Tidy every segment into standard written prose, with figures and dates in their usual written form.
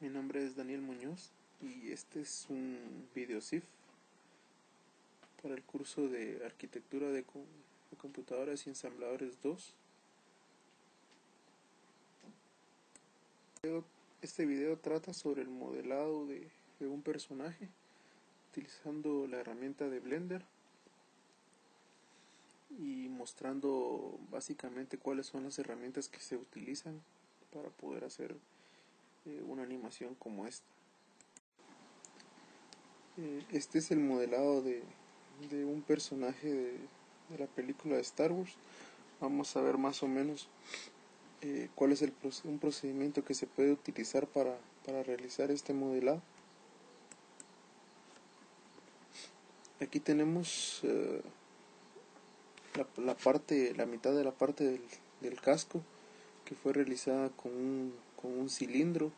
Mi nombre es Daniel Muñoz y este es un video SIF para el curso de Arquitectura de Computadoras y Ensambladores 2. Este video trata sobre el modelado de un personaje utilizando la herramienta de Blender y mostrando básicamente cuáles son las herramientas que se utilizan para poder hacer una animación como esta. Este es el modelado de un personaje de la película de Star Wars. Vamos a ver más o menos cuál es un procedimiento que se puede utilizar para realizar este modelado. Aquí tenemos la mitad de la parte del casco, que fue realizada con un cilindro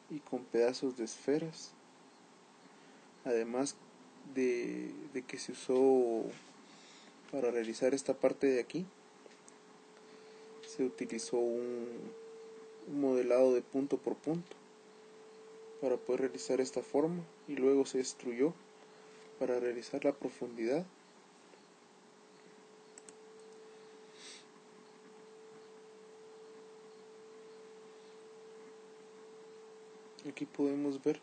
y con pedazos de esferas. Además de que se usó para realizar esta parte de aquí, se utilizó un modelado de punto por punto para poder realizar esta forma, y luego se extruyó para realizar la profundidad. Aquí podemos ver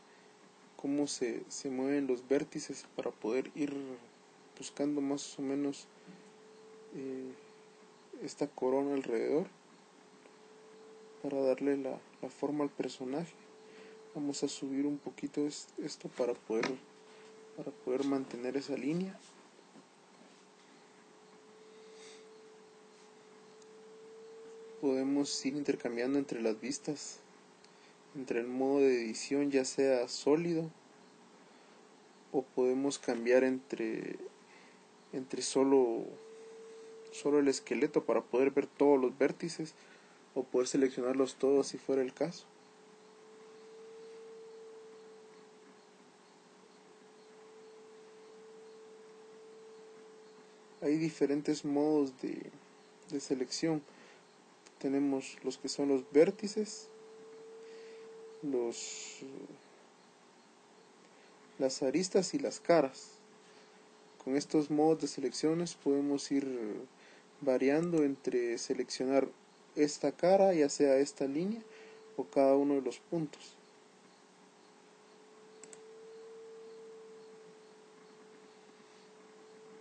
cómo se mueven los vértices para poder ir buscando más o menos esta corona alrededor para darle la forma al personaje. Vamos a subir un poquito esto para poder mantener esa línea. Podemos ir intercambiando entre las vistas, entre el modo de edición ya sea sólido, o podemos cambiar entre solo el esqueleto para poder ver todos los vértices, o poder seleccionarlos todos si fuera el caso. Hay diferentes modos de selección. Tenemos los que son los vértices, las aristas y las caras. Con estos modos de selecciones podemos ir variando entre seleccionar esta cara, ya sea esta línea o cada uno de los puntos.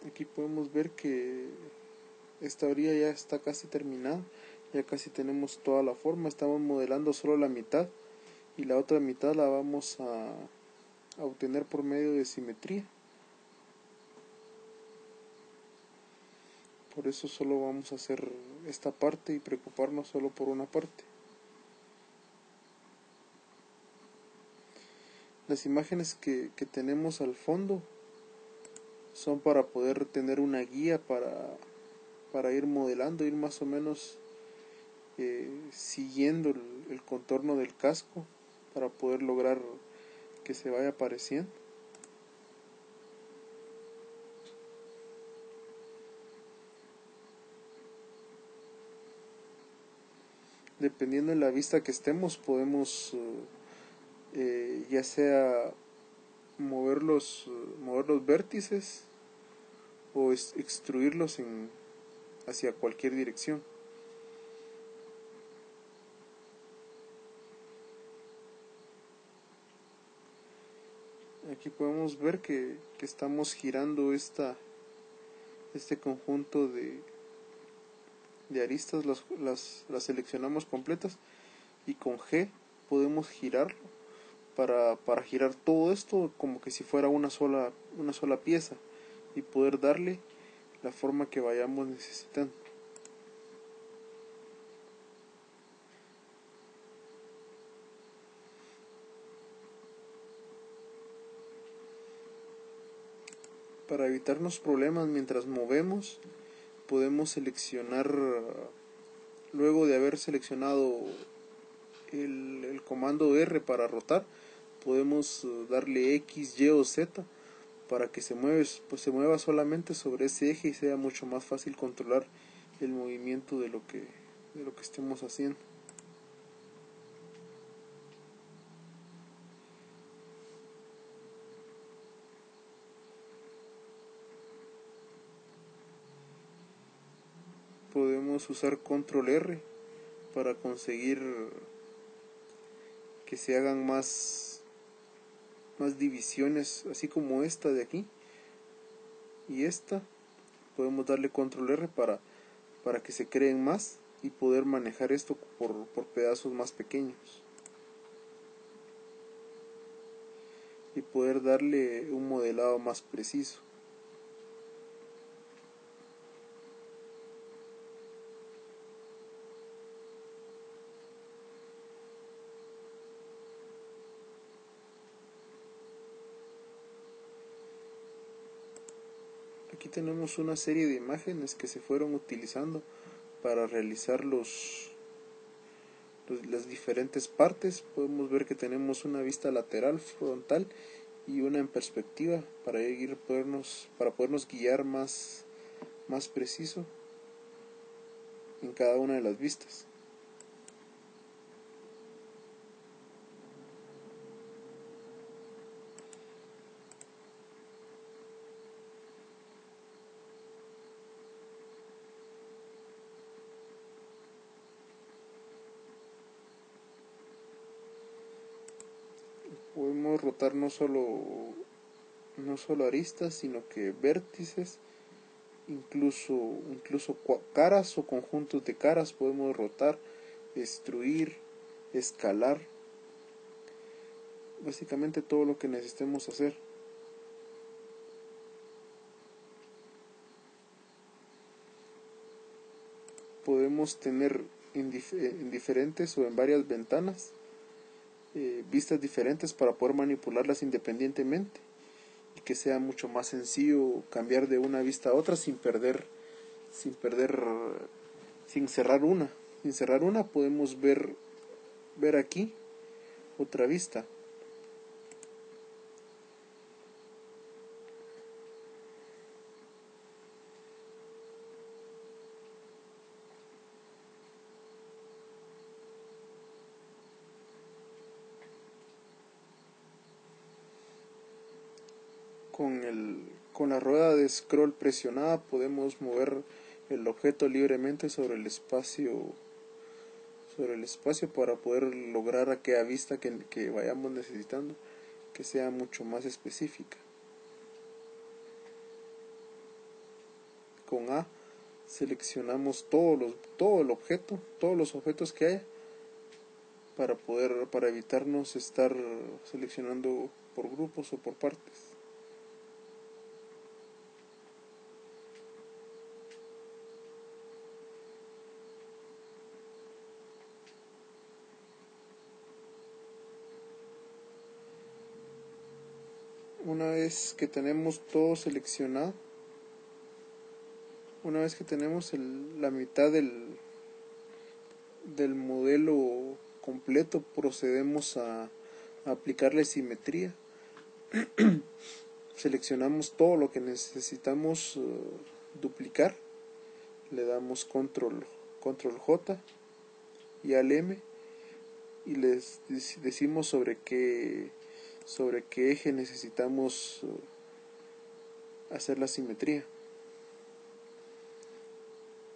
Aquí podemos ver que esta orilla ya está casi terminada, ya casi tenemos toda la forma. Estamos modelando solo la mitad y la otra mitad la vamos a obtener por medio de simetría. Por eso solo vamos a hacer esta parte y preocuparnos solo por una parte. Las imágenes que tenemos al fondo son para poder tener una guía para ir modelando, ir más o menos siguiendo el contorno del casco para poder lograr que se vaya apareciendo. Dependiendo de la vista que estemos, podemos ya sea mover los vértices o extruirlos hacia cualquier dirección. Aquí podemos ver que estamos girando este conjunto de aristas, las seleccionamos completas, y con G podemos girarlo para girar todo esto como que si fuera una sola pieza y poder darle la forma que vayamos necesitando. Para evitarnos problemas mientras movemos, podemos seleccionar, luego de haber seleccionado el comando R para rotar, podemos darle X, Y o Z para que se mueva solamente sobre ese eje y sea mucho más fácil controlar el movimiento de lo que estemos haciendo. podemos usar control R para conseguir que se hagan más divisiones, así como esta de aquí y esta. Podemos darle control R para que se creen más y poder manejar esto por pedazos más pequeños y poder darle un modelado más preciso. Aquí tenemos una serie de imágenes que se fueron utilizando para realizar las diferentes partes. Podemos ver que tenemos una vista lateral, frontal y una en perspectiva para podernos guiar más preciso en cada una de las vistas. Podemos rotar no solo aristas, sino que vértices, incluso caras o conjuntos de caras podemos rotar, destruir, escalar, básicamente todo lo que necesitemos hacer. Podemos tener en diferentes o en varias ventanas vistas diferentes para poder manipularlas independientemente y que sea mucho más sencillo cambiar de una vista a otra sin cerrar una. Podemos ver aquí otra vista. Con la rueda de scroll presionada podemos mover el objeto libremente sobre el espacio para poder lograr aquella vista que vayamos necesitando, que sea mucho más específica. Con A seleccionamos todo el objeto, todos los objetos que haya, para evitarnos estar seleccionando por grupos o por partes. Una vez que tenemos todo seleccionado, una vez que tenemos la mitad del modelo completo, procedemos a aplicarle simetría. Seleccionamos todo lo que necesitamos duplicar, le damos control J y al M y les decimos sobre qué eje necesitamos hacer la simetría.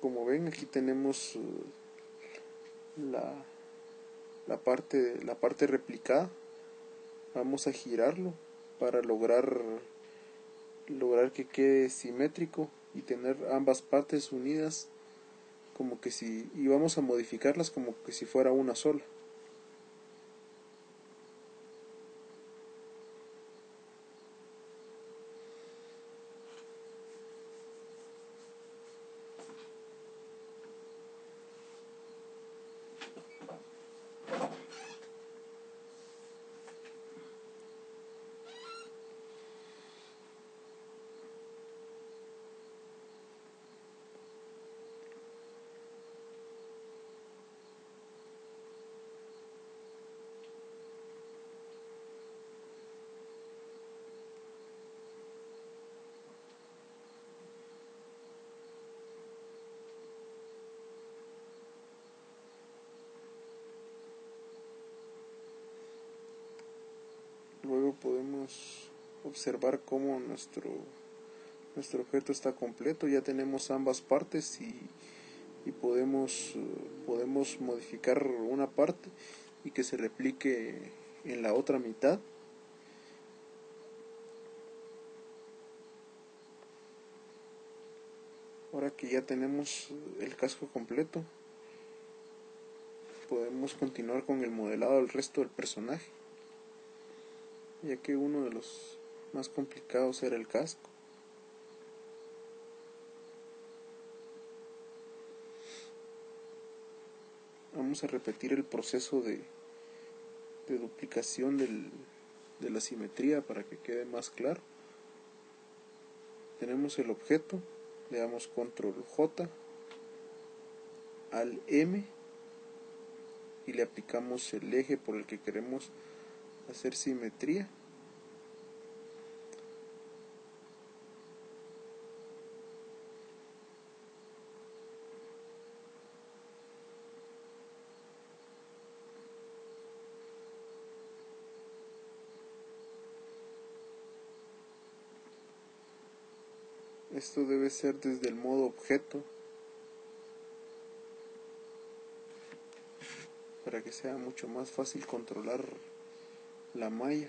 Como ven, aquí tenemos la parte replicada. Vamos a girarlo para lograr que quede simétrico y tener ambas partes unidas y vamos a modificarlas como que si fuera una sola. Luego podemos observar cómo nuestro objeto está completo. Ya tenemos ambas partes y y podemos modificar una parte y que se replique en la otra mitad. Ahora que ya tenemos el casco completo, podemos continuar con el modelado del resto del personaje, ya que uno de los más complicados era el casco. Vamos a repetir el proceso de duplicación de la simetría para que quede más claro. Tenemos el objeto, le damos control J al M y le aplicamos el eje por el que queremos hacer simetría. Esto debe ser desde el modo objeto para que sea mucho más fácil controlar la malla.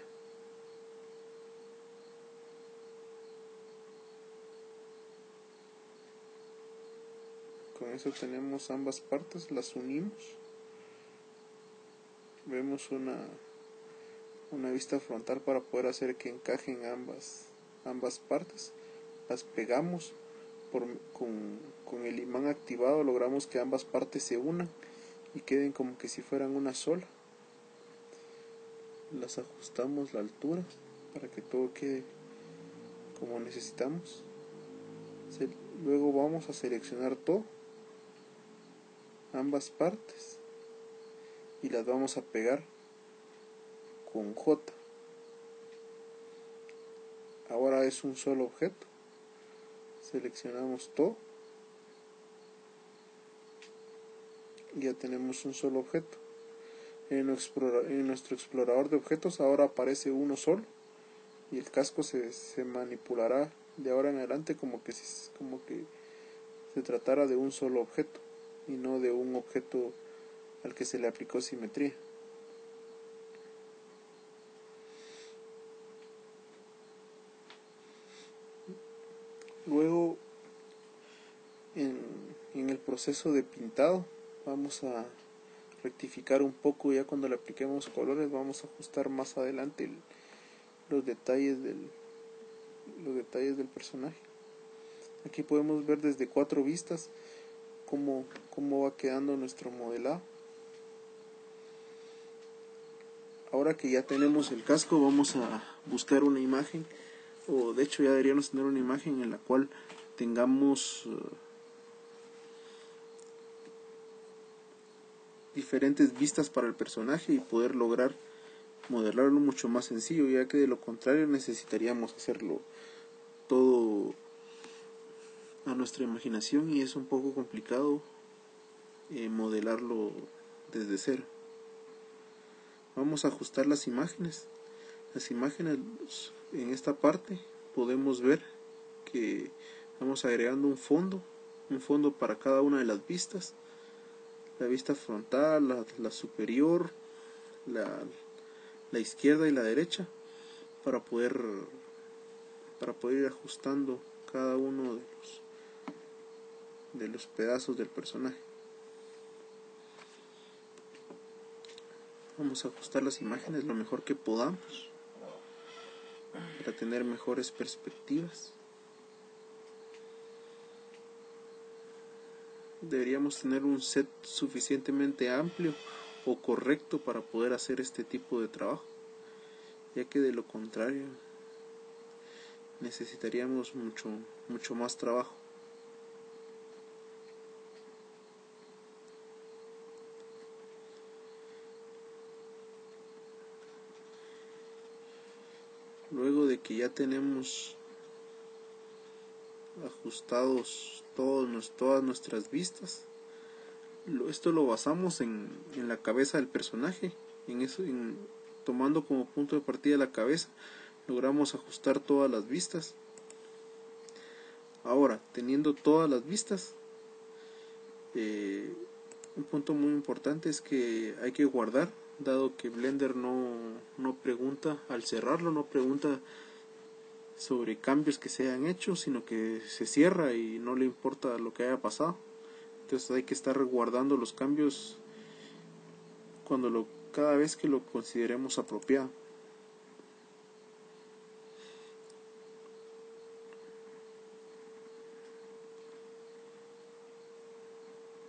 Con eso tenemos ambas partes, las unimos. Vemos una vista frontal para poder hacer que encajen ambas partes. Las pegamos con el imán activado, logramos que ambas partes se unan y queden como que si fueran una sola. Las ajustamos la altura para que todo quede como necesitamos. Luego vamos a seleccionar todo, ambas partes, y las vamos a pegar con J. Ahora es un solo objeto. Seleccionamos todo y ya tenemos un solo objeto. En nuestro explorador de objetos ahora aparece uno solo y el casco se manipulará de ahora en adelante como que se tratara de un solo objeto y no de un objeto al que se le aplicó simetría. Luego, en el proceso de pintado, vamos a rectificar un poco. Ya cuando le apliquemos colores vamos a ajustar más adelante los detalles del personaje. Aquí podemos ver desde 4 vistas cómo va quedando nuestro modelado. Ahora que ya tenemos el casco, vamos a buscar una imagen, o de hecho ya deberíamos tener una imagen en la cual tengamos diferentes vistas para el personaje y poder lograr modelarlo mucho más sencillo, ya que de lo contrario necesitaríamos hacerlo todo a nuestra imaginación y es un poco complicado modelarlo desde cero. Vamos a ajustar las imágenes. Las imágenes en esta parte podemos ver que vamos agregando un fondo para cada una de las vistas. La vista frontal, la superior, la izquierda y la derecha, para poder ir ajustando cada uno de los pedazos del personaje. Vamos a ajustar las imágenes lo mejor que podamos para tener mejores perspectivas. Deberíamos tener un set suficientemente amplio o correcto para poder hacer este tipo de trabajo, ya que de lo contrario necesitaríamos mucho más trabajo. Luego de que ya tenemos ajustados todas nuestras vistas, esto lo basamos en la cabeza del personaje. Tomando como punto de partida la cabeza, logramos ajustar todas las vistas. Ahora, teniendo todas las vistas, Un punto muy importante es que hay que guardar, dado que Blender no pregunta, al cerrarlo no pregunta sobre cambios que se hayan hecho, sino que se cierra y no le importa lo que haya pasado. Entonces hay que estar guardando los cambios cada vez que lo consideremos apropiado.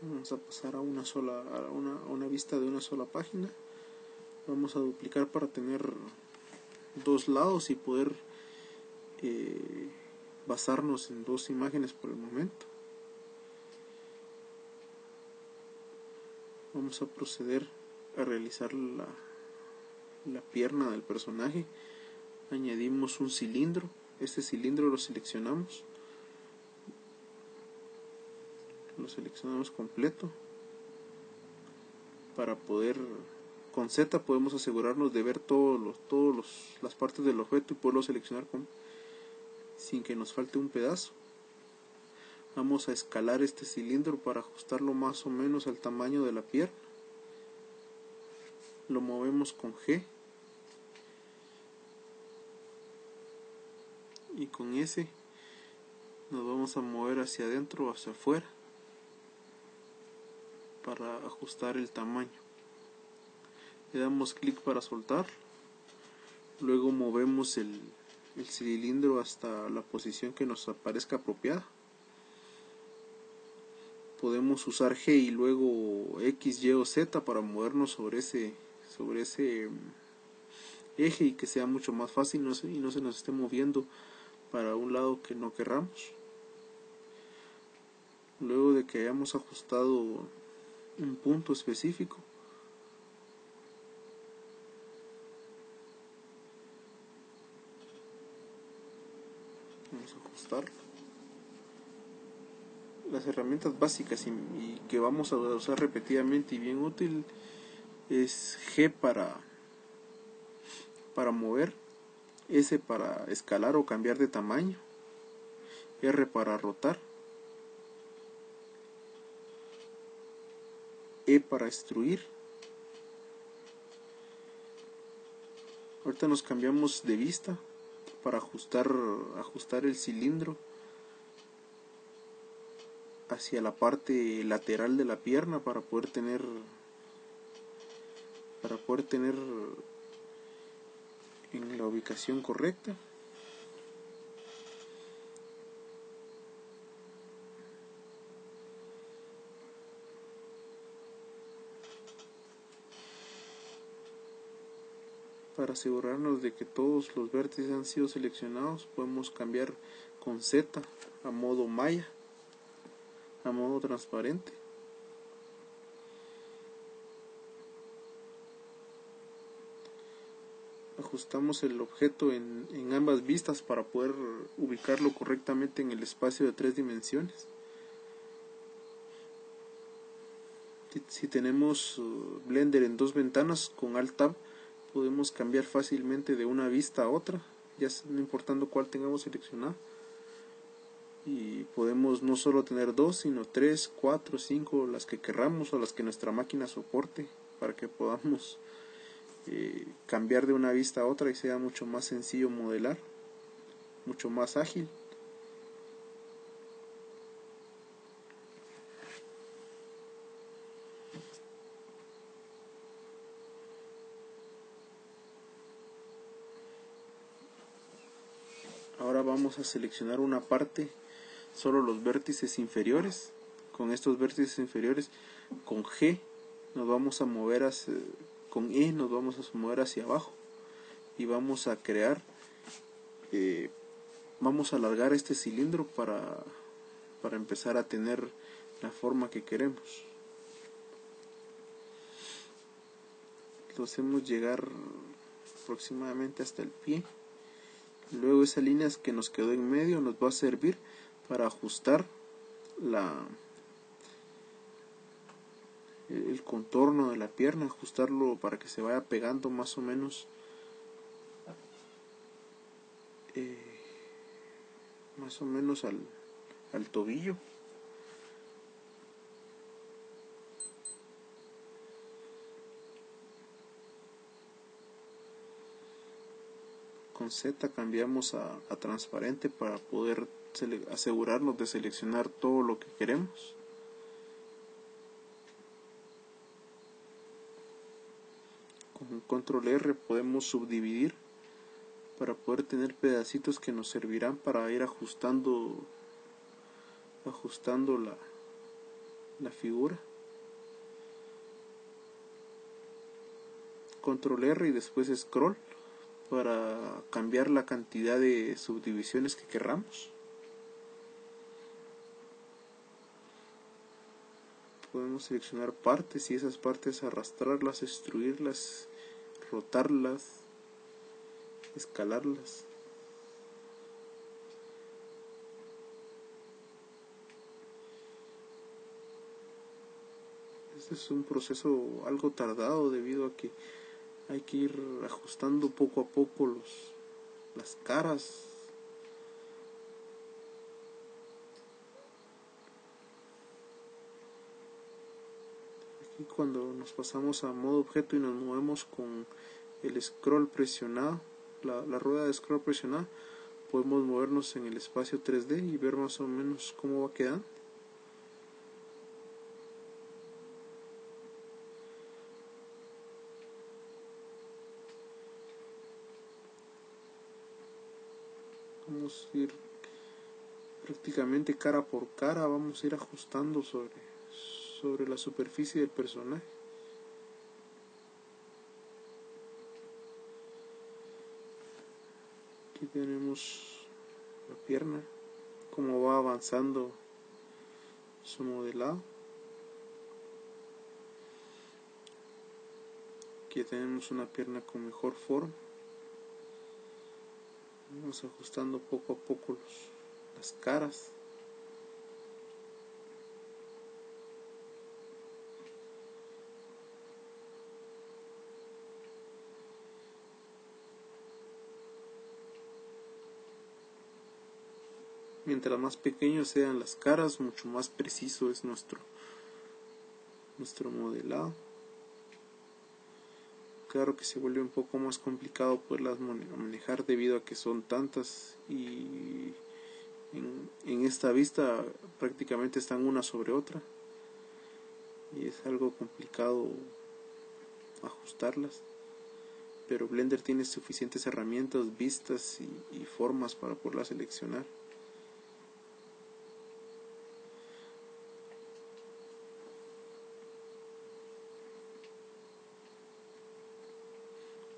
Vamos a pasar a una vista de una sola página. Vamos a duplicar para tener dos lados y poder basarnos en dos imágenes por el momento. Vamos a proceder a realizar la pierna del personaje. Añadimos un cilindro. Este cilindro lo seleccionamos completo para poder, con Z podemos asegurarnos de ver todas las partes del objeto y poderlo seleccionar sin que nos falte un pedazo. Vamos a escalar este cilindro para ajustarlo más o menos al tamaño de la pierna. Lo movemos con G y con S nos vamos a mover hacia adentro o hacia afuera para ajustar el tamaño. Le damos clic para soltar, luego movemos el cilindro hasta la posición que nos parezca apropiada. Podemos usar G y luego X, Y o Z para movernos sobre ese eje y que sea mucho más fácil y no se nos esté moviendo para un lado que no querramos. Luego de que hayamos ajustado un punto específico, vamos a ajustarlo. Las herramientas básicas y que vamos a usar repetidamente y bien útil es G para mover, S para escalar o cambiar de tamaño, R para rotar, E para extruir. Ahorita nos cambiamos de vista para ajustar el cilindro hacia la parte lateral de la pierna para poder tener en la ubicación correcta. Para asegurarnos de que todos los vértices han sido seleccionados, podemos cambiar con Z a modo malla, a modo transparente. Ajustamos el objeto en ambas vistas para poder ubicarlo correctamente en el espacio de 3 dimensiones. Si tenemos Blender en dos ventanas, con Alt Tab podemos cambiar fácilmente de una vista a otra, ya no importando cuál tengamos seleccionado. Y podemos no solo tener dos, sino 3, 4, 5, las que querramos o las que nuestra máquina soporte, para que podamos cambiar de una vista a otra y sea mucho más sencillo modelar, mucho más ágil. Ahora vamos a seleccionar una parte, solo los vértices inferiores. Con estos vértices inferiores, con G nos vamos a mover con E nos vamos a mover hacia abajo y vamos a crear, vamos a alargar este cilindro para empezar a tener la forma que queremos. Lo hacemos llegar aproximadamente hasta el pie. Luego esa línea que nos quedó en medio nos va a servir para ajustar el contorno de la pierna, ajustarlo para que se vaya pegando más o menos al tobillo. con Z cambiamos a transparente para poder asegurarnos de seleccionar todo lo que queremos. Con control R podemos subdividir para poder tener pedacitos que nos servirán para ir ajustando la figura. Control R y después scroll para cambiar la cantidad de subdivisiones que querramos. Podemos seleccionar partes y esas partes arrastrarlas, extruirlas, rotarlas, escalarlas. Este es un proceso algo tardado debido a que hay que ir ajustando poco a poco las caras. Aquí cuando nos pasamos a modo objeto y nos movemos con el scroll presionado, la rueda de scroll presionada, podemos movernos en el espacio 3D y ver más o menos cómo va quedando. Vamos a ir prácticamente cara por cara, vamos a ir ajustando sobre la superficie del personaje. Aquí tenemos la pierna, cómo va avanzando su modelado. Aquí tenemos una pierna con mejor forma. Vamos ajustando poco a poco las caras. Mientras más pequeños sean las caras, mucho más preciso es nuestro modelado. Claro que se vuelve un poco más complicado poderlas manejar debido a que son tantas y en esta vista prácticamente están una sobre otra y es algo complicado ajustarlas, pero Blender tiene suficientes herramientas, vistas y formas para poderlas seleccionar.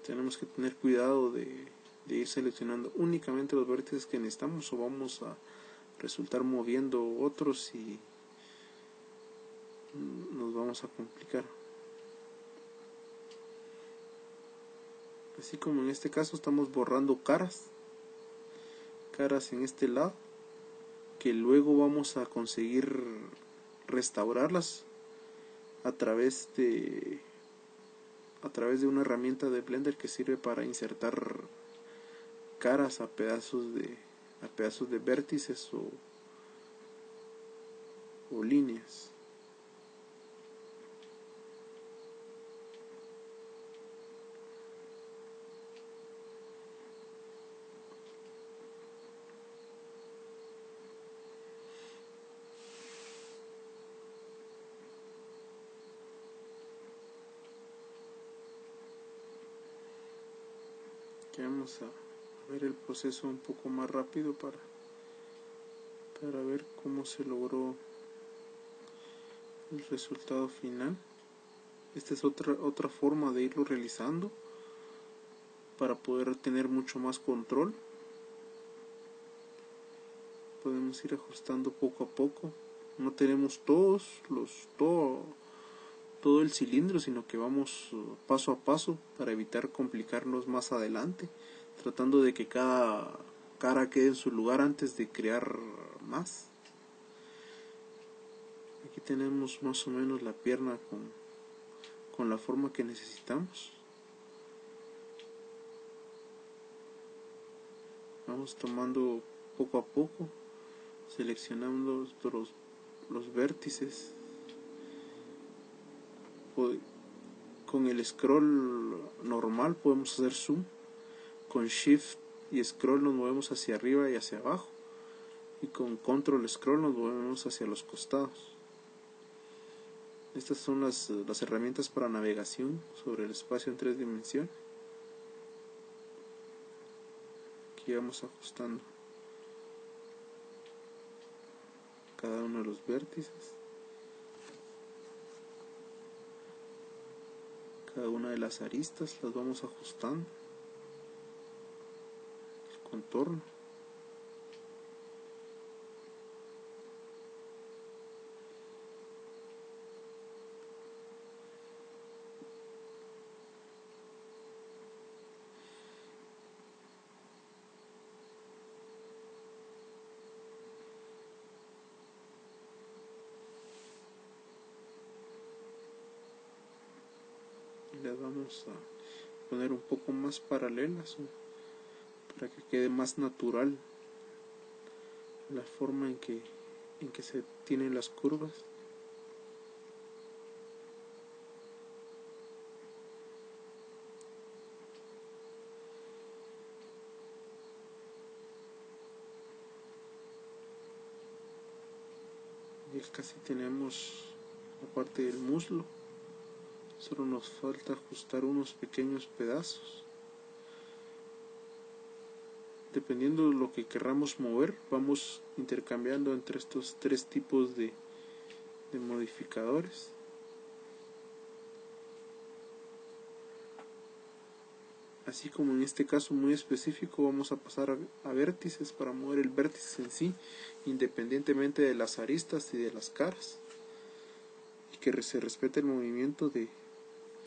Tenemos que tener cuidado de ir seleccionando únicamente los vértices que necesitamos o vamos a resultar moviendo otros y nos vamos a complicar. Así como en este caso estamos borrando caras en este lado, que luego vamos a conseguir restaurarlas a través de una herramienta de Blender que sirve para insertar caras a pedazos de vértices o líneas. Que vamos a ver el proceso un poco más rápido para ver cómo se logró el resultado final. Esta es otra forma de irlo realizando para poder tener mucho más control. Podemos ir ajustando poco a poco. No tenemos todo el cilindro, sino que vamos paso a paso para evitar complicarnos más adelante, tratando de que cada cara quede en su lugar antes de crear más. Aquí tenemos más o menos la pierna con la forma que necesitamos. Vamos tomando poco a poco, seleccionando los vértices. Con el scroll normal podemos hacer zoom, con shift y scroll nos movemos hacia arriba y hacia abajo, y con control scroll nos movemos hacia los costados. Estas son las herramientas para navegación sobre el espacio en 3 dimensiones. Aquí vamos ajustando cada uno de los vértices, cada una de las aristas las vamos ajustando, el contorno. Las vamos a poner un poco más paralelas, ¿no?, para que quede más natural la forma en que se tienen las curvas. Y casi tenemos la parte del muslo. Solo nos falta ajustar unos pequeños pedazos. Dependiendo de lo que querramos mover, vamos intercambiando entre estos 3 tipos de modificadores. Así como en este caso muy específico, vamos a pasar a vértices para mover el vértice en sí, independientemente de las aristas y de las caras, y que se respete el movimiento que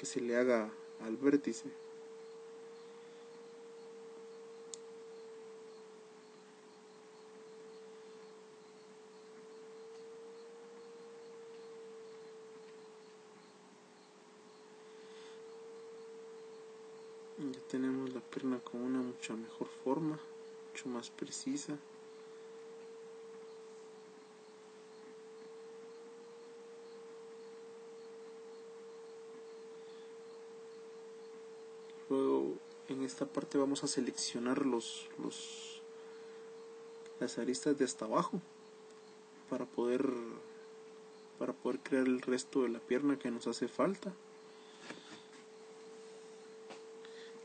se le haga al vértice. Ya tenemos la pierna con una mucha mejor forma, mucho más precisa. Luego en esta parte vamos a seleccionar las aristas de hasta abajo para poder crear el resto de la pierna que nos hace falta.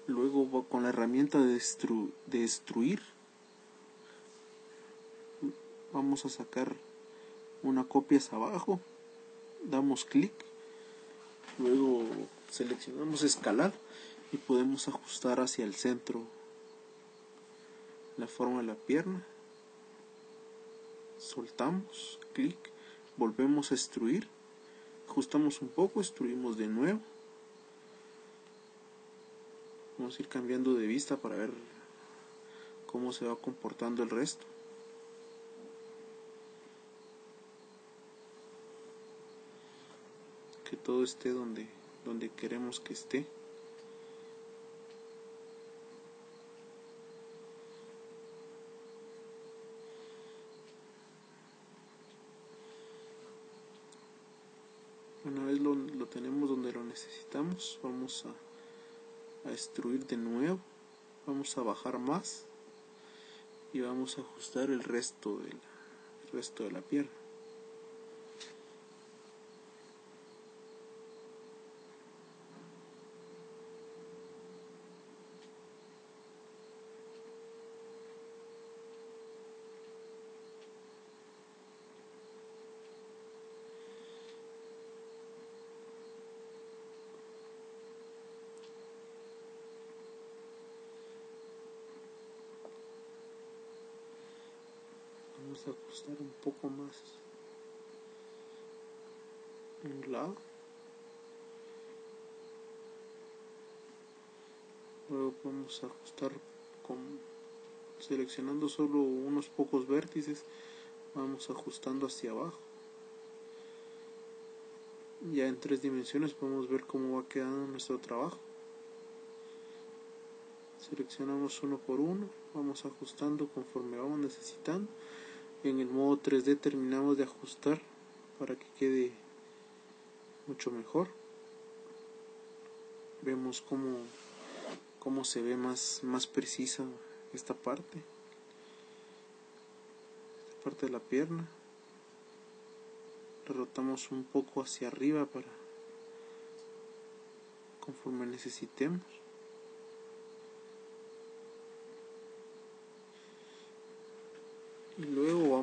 Luego con la herramienta de extruir vamos a sacar una copia hacia abajo, damos clic, luego seleccionamos escalar y podemos ajustar hacia el centro la forma de la pierna. Soltamos, clic, volvemos a extruir, ajustamos un poco, extruimos de nuevo. Vamos a ir cambiando de vista para ver cómo se va comportando el resto. Que todo esté donde queremos que esté. Una vez lo tenemos donde lo necesitamos, vamos a extruir de nuevo, vamos a bajar más y vamos a ajustar el resto de la pierna. Vamos a ajustar un poco más un lado, luego vamos a ajustar seleccionando solo unos pocos vértices, vamos ajustando hacia abajo. Ya en 3 dimensiones podemos ver cómo va quedando nuestro trabajo. Seleccionamos uno por uno, vamos ajustando conforme vamos necesitando. En el modo 3D terminamos de ajustar para que quede mucho mejor. Vemos cómo se ve más precisa esta parte de la pierna. La rotamos un poco hacia arriba para conforme necesitemos. Y luego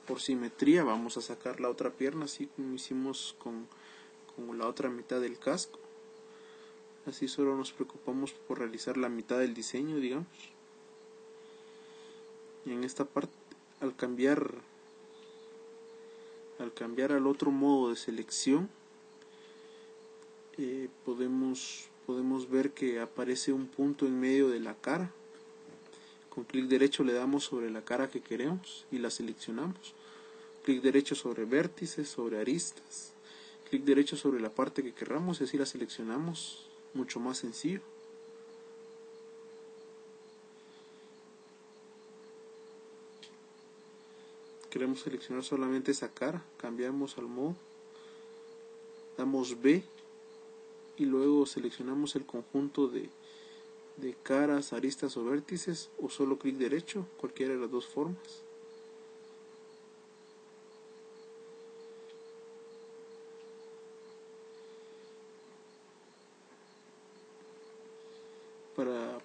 por simetría, vamos a sacar la otra pierna, así como hicimos con la otra mitad del casco. Así solo nos preocupamos por realizar la mitad del diseño, digamos. Y en esta parte, al cambiar al otro modo de selección, podemos ver que aparece un punto en medio de la cara. Con clic derecho le damos sobre la cara que queremos y la seleccionamos. Clic derecho sobre vértices, sobre aristas. Clic derecho sobre la parte que queramos y así la seleccionamos. Mucho más sencillo. Queremos seleccionar solamente esa cara. Cambiamos al modo. Damos B y luego seleccionamos el conjunto de caras, aristas o vértices, o solo clic derecho, cualquiera de las dos formas.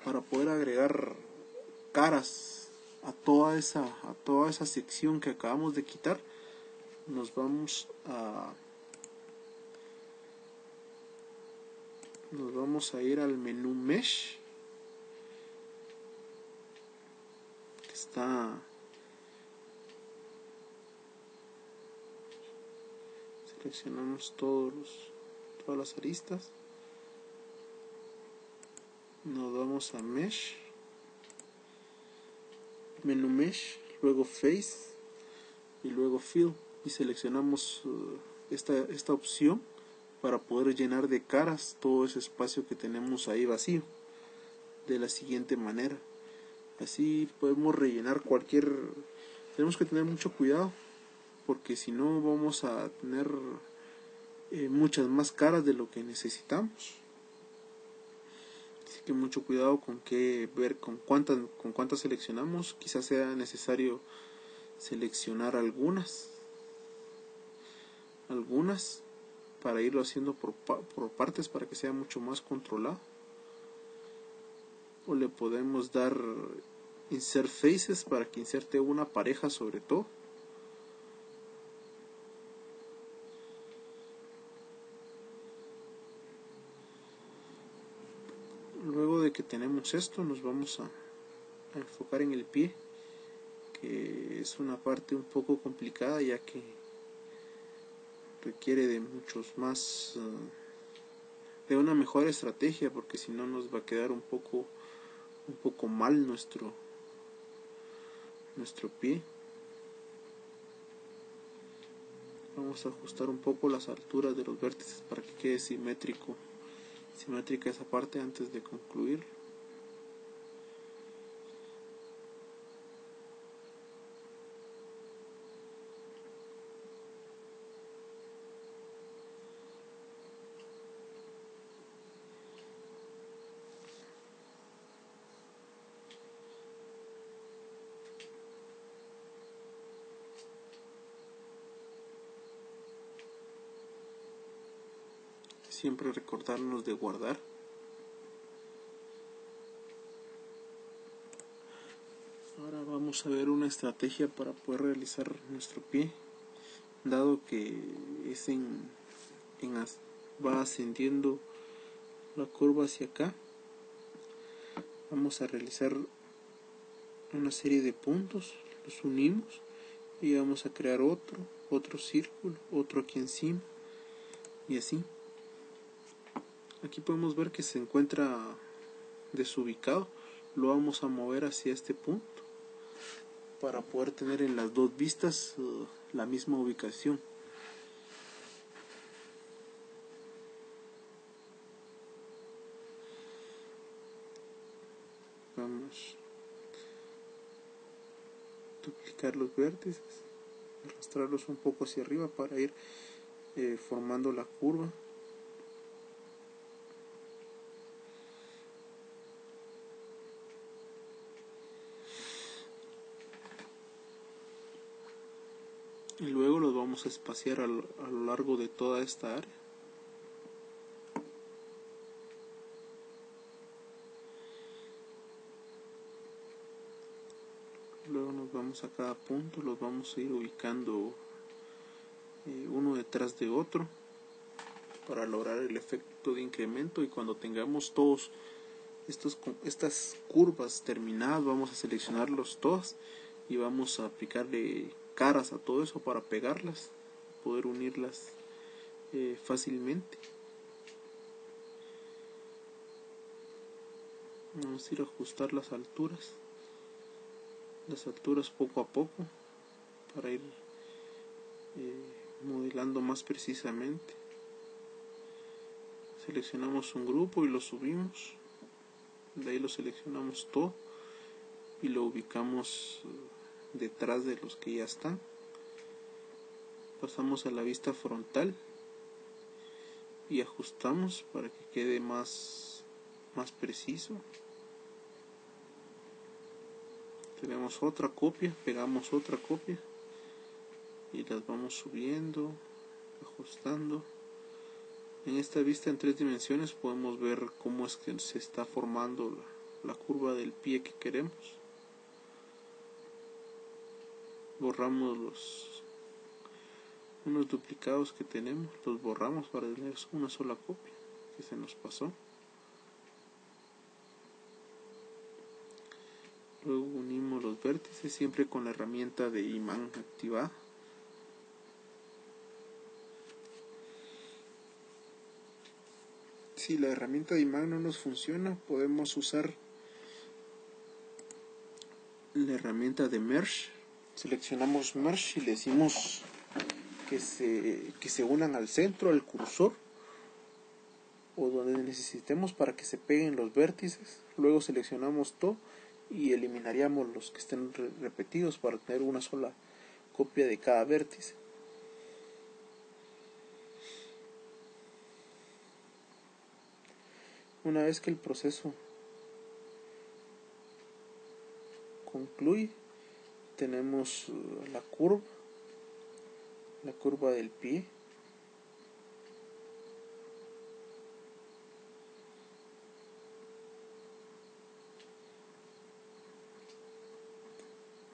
Para poder agregar caras a toda esa sección que acabamos de quitar, nos vamos a ir al menú Mesh, que está, seleccionamos todas las aristas, nos vamos a Mesh, menú Mesh, luego Face y luego Fill, y seleccionamos esta opción para poder llenar de caras todo ese espacio que tenemos ahí vacío, de la siguiente manera. Así podemos rellenar tenemos que tener mucho cuidado, porque si no vamos a tener muchas más caras de lo que necesitamos. Así que mucho cuidado con cuántas seleccionamos. Quizás sea necesario seleccionar algunas para irlo haciendo por partes, para que sea mucho más controlado. O le podemos dar Insert Faces para que inserte una pareja sobre todo. Luego de que tenemos esto, nos vamos a enfocar en el pie, que es una parte un poco complicada, ya que requiere de de una mejor estrategia, porque si no nos va a quedar un poco mal nuestro pie. Vamos a ajustar un poco las alturas de los vértices para que quede simétrica esa parte antes de concluir. Siempre recordarnos de guardar. Ahora vamos a ver una estrategia para poder realizar nuestro pie, dado que va ascendiendo la curva hacia acá. Vamos a realizar una serie de puntos, los unimos y vamos a crear otro círculo, otro aquí encima y así. Aquí podemos ver que se encuentra desubicado. Lo vamos a mover hacia este punto para poder tener en las dos vistas la misma ubicación. Vamos a duplicar los vértices, arrastrarlos un poco hacia arriba para ir formando la curva. y luego los vamos a espaciar a lo largo de toda esta área. Luego nos vamos a cada punto, los vamos a ir ubicando uno detrás de otro para lograr el efecto de incremento, y cuando tengamos todos estas curvas terminadas vamos a seleccionarlos todas y vamos a aplicarle caras a todo eso para pegarlas, poder unirlas fácilmente. Vamos a ir a ajustar las alturas poco a poco para ir modelando más precisamente. Seleccionamos un grupo y lo subimos, de ahí lo seleccionamos todo y lo ubicamos detrás de los que ya están. Pasamos a la vista frontal y ajustamos para que quede más preciso. Tenemos otra copia, pegamos otra copia y las vamos subiendo, ajustando. En esta vista en 3 dimensiones podemos ver cómo es que se está formando la curva del pie que queremos. Borramos unos duplicados que tenemos, los borramos para tener una sola copia que se nos pasó. Luego unimos los vértices siempre con la herramienta de imán activada. Si la herramienta de imán no nos funciona, podemos usar la herramienta de Merge. Seleccionamos Merge y le decimos que se unan al centro, al cursor, o donde necesitemos para que se peguen los vértices. Luego seleccionamos todo y eliminaríamos los que estén repetidos para tener una sola copia de cada vértice. Una vez que el proceso concluye, tenemos la curva del pie.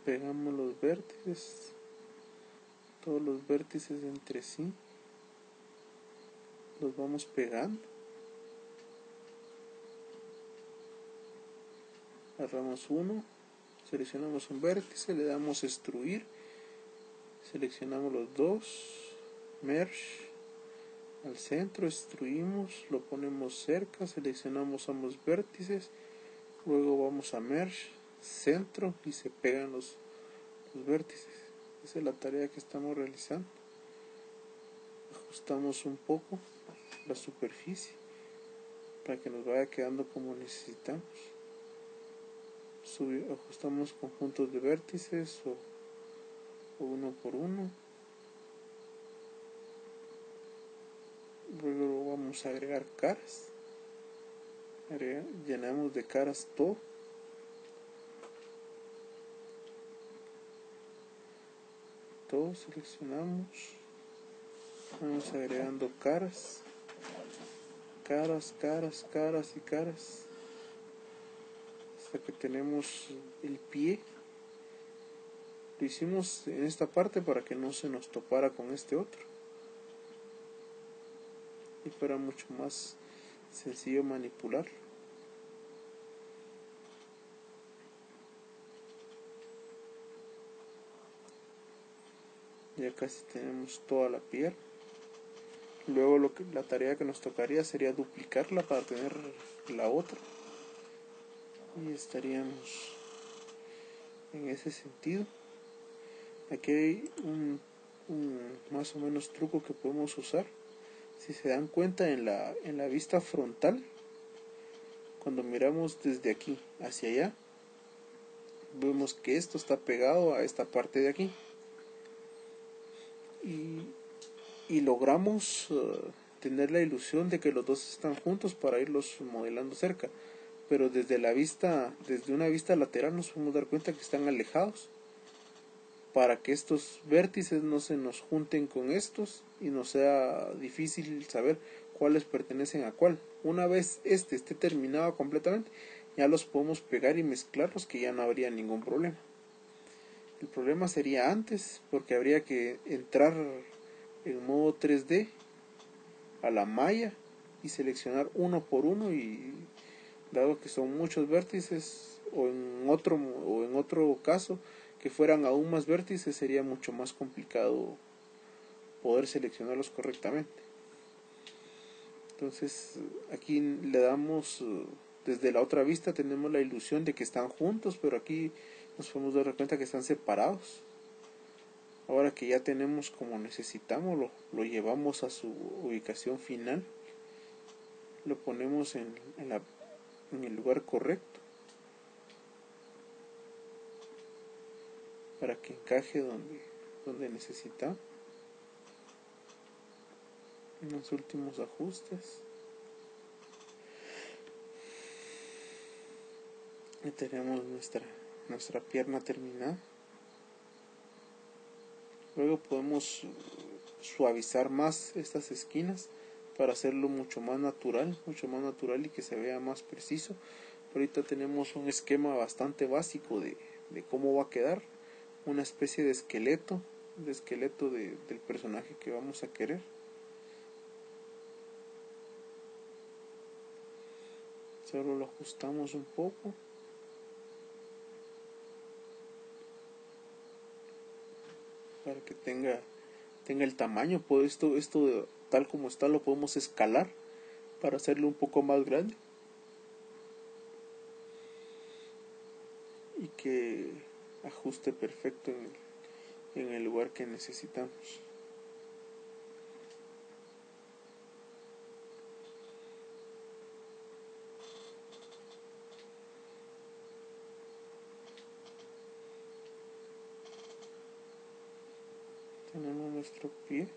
Pegamos los vértices, todos los vértices entre sí, los vamos pegando. Agarramos uno, seleccionamos un vértice, le damos extruir, seleccionamos los dos, merge, al centro, extruimos, lo ponemos cerca, seleccionamos ambos vértices, luego vamos a merge, centro, y se pegan los vértices. Esa es la tarea que estamos realizando. Ajustamos un poco la superficie para que nos vaya quedando como necesitamos. Ajustamos conjuntos de vértices o uno por uno. Luego vamos a agregar caras. Llenamos de caras todo. Todo seleccionamos. Vamos agregando caras y caras hasta que tenemos el pie. Lo hicimos en esta parte para que no se nos topara con este otro y fuera mucho más sencillo manipularlo. Ya casi tenemos toda la piel. Luego la tarea que nos tocaría sería duplicarla para tener la otra, y estaríamos en ese sentido. Aquí hay un más o menos truco que podemos usar. Si se dan cuenta, en la vista frontal, cuando miramos desde aquí hacia allá, vemos que esto está pegado a esta parte de aquí, y logramos tener la ilusión de que los dos están juntos para irlos modelando cerca, pero desde una vista lateral nos podemos dar cuenta que están alejados. para que estos vértices no se nos junten con estos y no sea difícil saber cuáles pertenecen a cuál. Una vez este esté terminado completamente, ya los podemos pegar y mezclarlos, que ya no habría ningún problema. El problema sería antes, porque habría que entrar en modo 3D a la malla y seleccionar uno por uno, y dado que son muchos vértices, o en otro caso que fueran aún más vértices, sería mucho más complicado poder seleccionarlos correctamente. Entonces aquí le damos, desde la otra vista tenemos la ilusión de que están juntos, pero aquí nos podemos dar cuenta que están separados. Ahora que ya tenemos como necesitamos, lo llevamos a su ubicación final, lo ponemos en el lugar correcto para que encaje donde necesitamos. Unos últimos ajustes. Y tenemos nuestra pierna terminada. Luego podemos suavizar más estas esquinas para hacerlo mucho más natural y que se vea más preciso. Ahorita tenemos un esquema bastante básico de cómo va a quedar, una especie de esqueleto del personaje que vamos a querer. Solo lo ajustamos un poco. Para que tenga el tamaño. Pues esto tal como está lo podemos escalar para hacerlo un poco más grande y que ajuste perfecto en el lugar que necesitamos. Tenemos nuestro pie.